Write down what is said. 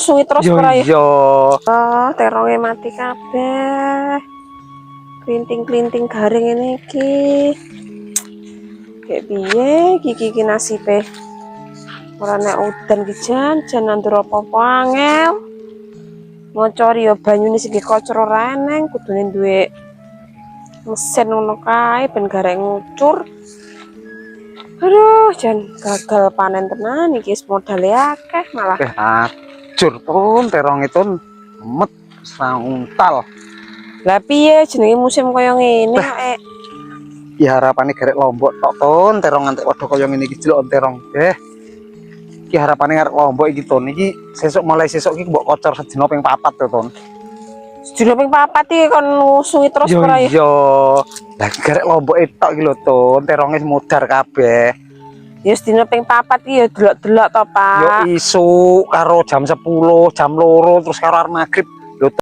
Suwi terus Yo ora ya? iya. Oh, teronge mati kabeh. Klinting-klinting garing ini iki. Kayak piye iki nasibe? Ora nek udan ki jan nandur apa-apa angel. Ngocori ya banyune sing dikocor ora eneng, kudune duwe mesin ngono kae ben garek ngucur. Aduh, jan gagal panen tenan iki modale akeh malah. Hancur tun terong itu met sauntal. Lah piye jenenge musim kaya ngene kok Ya harapannya gerek Lombok tok tun terong ngantek waduh kaya ngene iki jelok terong. Iki harapane arek Lombok iki tun iki mulai sesuk iki mbok kocor sedina ping 4 to tun. sedina ping 4 iki kon ngusuhi terus Yo ora ya? iya. Lah gerek Lombok tok iki lho tun teronge mudar kabeh. Ya sedina ping 4 iki ya delok-delok to, Yo Pak. isu karo jam 10, jam 2 terus karo arep magrib